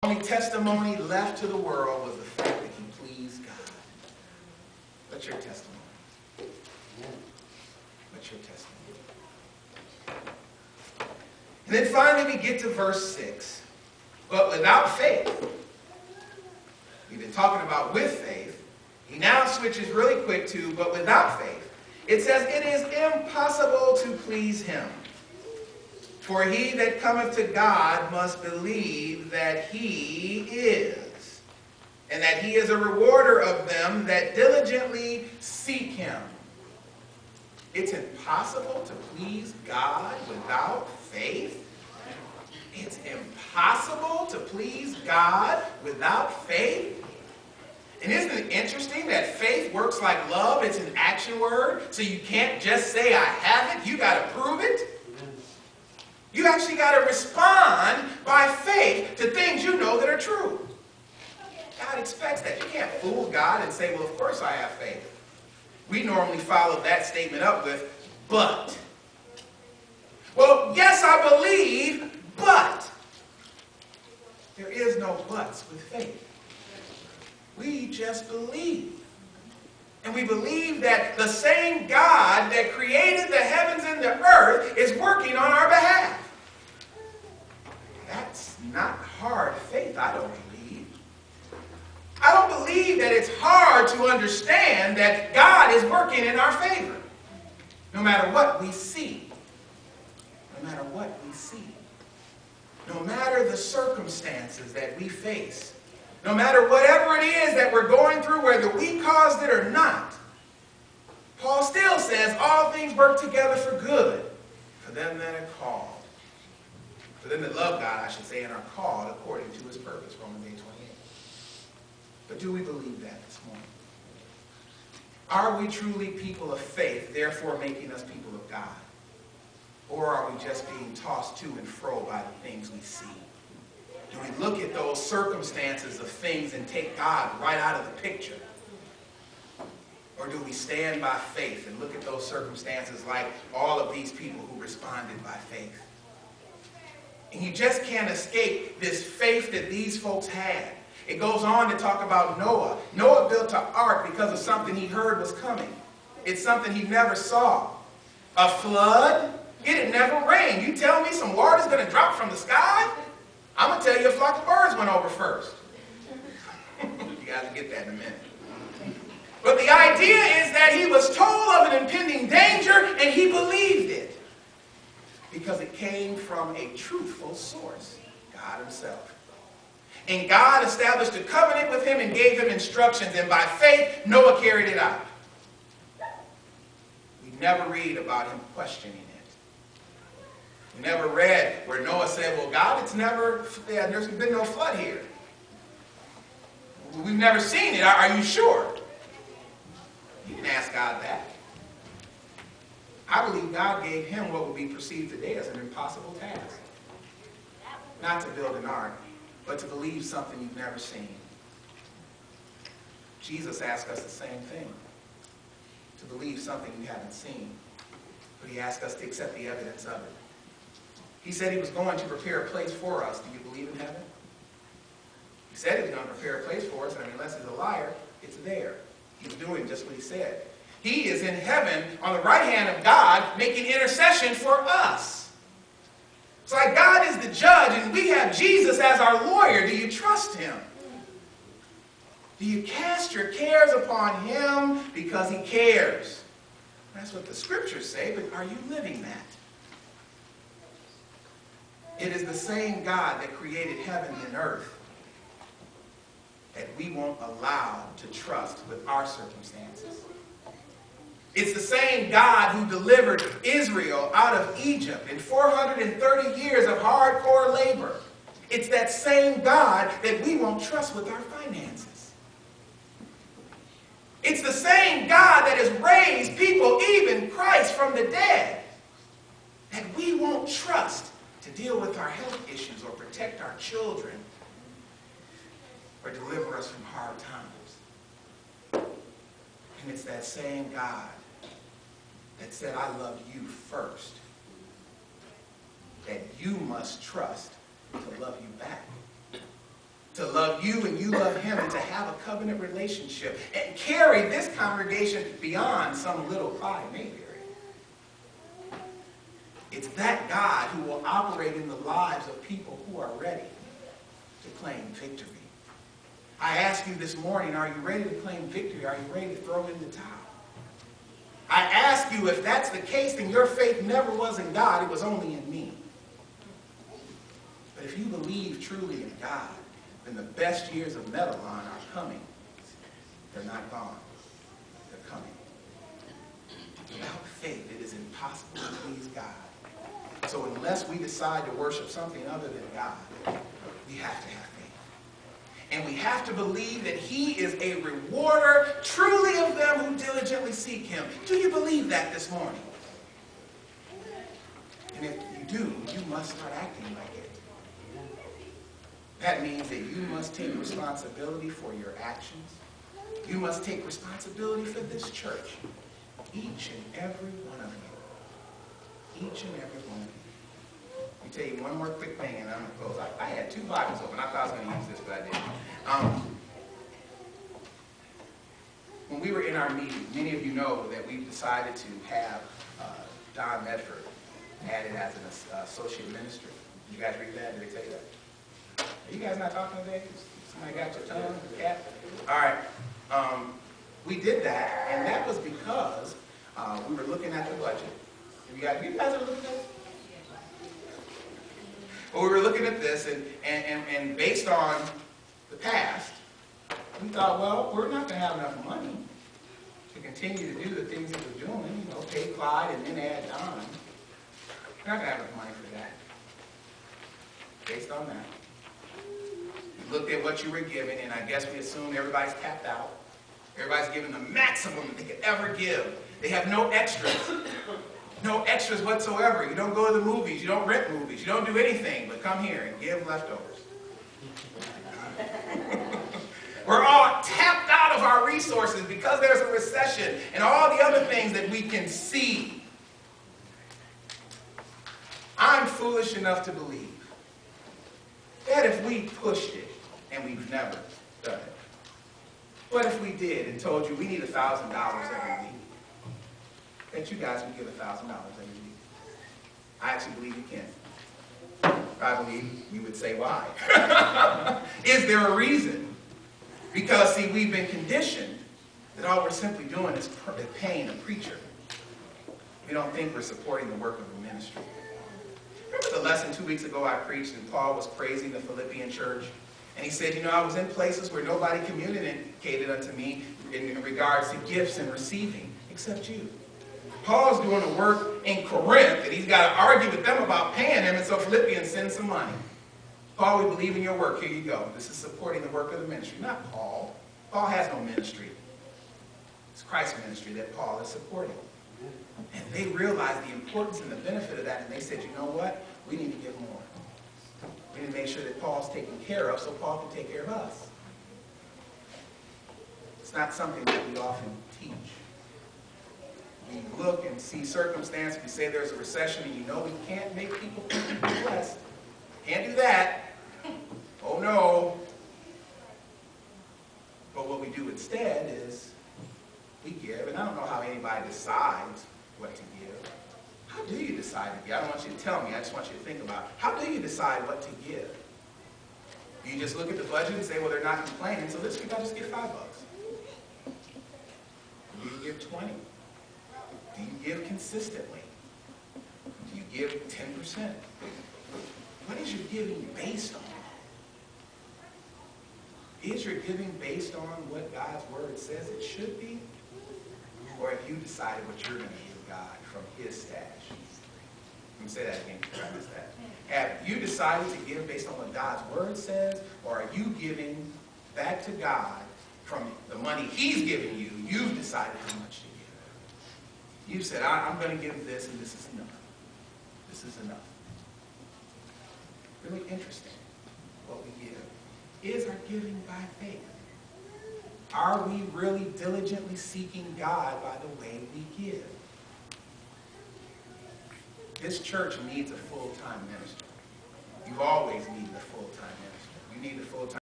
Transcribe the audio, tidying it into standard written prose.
only testimony left to the world was the fact that he pleased God. What's your testimony? What's your testimony? And then finally we get to verse 6. But without faith, we've been talking about with faith. He now switches really quick to, but without faith. It says, it is impossible to please him. For he that cometh to God must believe that he is, and that he is a rewarder of them that diligently seek him. It's impossible to please God without faith. It's impossible to please God without faith. And isn't it interesting that faith works like love? It's an action word, so you can't just say, I have it. You got to prove it. You actually got to respond by faith to things you know that are true. God expects that. You can't fool God and say, well, of course I have faith. We normally follow that statement up with, but. Well, yes, I believe, but. There is no buts with faith. We just believe. And we believe that the same God that created the heavens and the earth is working on our behalf. That's not hard faith, I don't believe. I don't believe that it's hard to understand that God is working in our favor. No matter what we see. No matter what we see. No matter the circumstances that we face. No matter whatever it is that we're going through, whether we caused it or not. Paul still says all things work together for good for them that are called. For them that love God, I should say, and are called according to his purpose, Romans 8:28. But do we believe that this morning? Are we truly people of faith, therefore making us people of God? Or are we just being tossed to and fro by the things we see? Do we look at those circumstances of things and take God right out of the picture? Or do we stand by faith and look at those circumstances like all of these people who responded by faith? And you just can't escape this faith that these folks had. It goes on to talk about Noah. Noah built an ark because of something he heard was coming. It's something he never saw. A flood? It had never rained. You tell me some water is going to drop from the sky? I'm going to tell you a flock of birds went over first. You guys will get that in a minute. But the idea is that he was told of an impending danger and he believed it. Because it came from a truthful source, God himself. And God established a covenant with him and gave him instructions. And by faith, Noah carried it out. We never read about him questioning it. We never read where Noah said, well, God, there's been no flood here. We've never seen it. Are you sure? He didn't ask God that. I believe God gave him what would be perceived today as an impossible task. Not to build an ark, but to believe something you've never seen. Jesus asked us the same thing. To believe something you haven't seen. But he asked us to accept the evidence of it. He said he was going to prepare a place for us. Do you believe in heaven? He said he was going to prepare a place for us, and unless he's a liar, it's there. He's doing just what he said. He is in heaven on the right hand of God making intercession for us. It's like God is the judge and we have Jesus as our lawyer. Do you trust him? Do you cast your cares upon him because he cares? That's what the scriptures say, but are you living that? It is the same God that created heaven and earth that we won't allow to trust with our circumstances. It's the same God who delivered Israel out of Egypt in 430 years of hardcore labor. It's that same God that we won't trust with our finances. It's the same God that has raised people, even Christ, from the dead, that we won't trust to deal with our health issues or protect our children or deliver us from hard times. And it's that same God that said, I love you first, that you must trust to love you back. to love you and you love him, and to have a covenant relationship and carry this congregation beyond some little Clyde Mayberry. It's that God who will operate in the lives of people who are ready to claim victory. I ask you this morning, are you ready to claim victory? Are you ready to throw in the towel? I ask you, if that's the case, then your faith never was in God, it was only in me. But if you believe truly in God, then the best years of Metalon are coming. They're not gone. They're coming. Without faith, it is impossible to please God. So unless we decide to worship something other than God, we have to have faith. And we have to believe that he is a rewarder truly of them who diligently seek him. Do you believe that this morning? And if you do, you must start acting like it. That means that you must take responsibility for your actions. You must take responsibility for this church. Each and every one of you. Each and every one of you. Let me tell you one more quick thing and I'm going to close. I had 2 Bibles open. I thought I was going to use this, but I didn't. When we were in our meeting, many of you know that we've decided to have Don Medford added as an associate minister. Did you guys read that? Did they tell you that? Are you guys not talking today? Somebody got your tongue? Your cat? All right. We did that, and that was because we were looking at the budget. You guys ever looked at it? Well, we were looking at this, and based on the past, we thought, well, we're not going to have enough money to continue to do the things that we're doing, pay Clyde and then add Don. We're not going to have enough money for that. Based on that. We looked at what you were giving, and I guess we assumed everybody's tapped out. Everybody's giving the maximum that they could ever give. They have no extras. No extras whatsoever. You don't go to the movies. You don't rent movies. You don't do anything but come here and give leftovers. We're all tapped out of our resources because there's a recession and all the other things that we can see. I'm foolish enough to believe that if we pushed it, and we've never done it, what if we did and told you we need $1,000 every week? That you guys would give $1,000 every week. I actually believe you can. I believe you would say why. Is there a reason? Because, see, we've been conditioned that all we're simply doing is paying a preacher. We don't think we're supporting the work of the ministry. Remember the lesson 2 weeks ago I preached and Paul was praising the Philippian church? And he said, I was in places where nobody communicated unto me in regards to gifts and receiving except you. Paul's doing a work in Corinth and he's got to argue with them about paying him, and so Philippians sends some money. Paul, we believe in your work. Here you go. This is supporting the work of the ministry. Not Paul. Paul has no ministry. It's Christ's ministry that Paul is supporting. And they realized the importance and the benefit of that, and they said, you know what? We need to give more. We need to make sure that Paul's taken care of so Paul can take care of us. It's not something that we often teach. We look and see circumstance, we say there's a recession, and we can't make people blessed. Can't do that. Oh no. But what we do instead is we give, and I don't know how anybody decides what to give. How do you decide to give? I don't want you to tell me, I just want you to think about it. How do you decide what to give? Do you just look at the budget and say, well, they're not complaining, so this week I'll just give $5. Do you give 20? Do you give consistently? Do you give 10%? What is your giving based on? Is your giving based on what God's word says it should be? Or have you decided what you're going to give God from his stash? Let me say that again. Practice that. Have you decided to give based on what God's word says? Or are you giving back to God from the money he's giving you? You've decided how much to give. You've said, I'm going to give this, and this is enough. This is enough. Really interesting what we give. Is our giving by faith? Are we really diligently seeking God by the way we give? This church needs a full-time minister. You've always needed a full-time minister. You need a full-time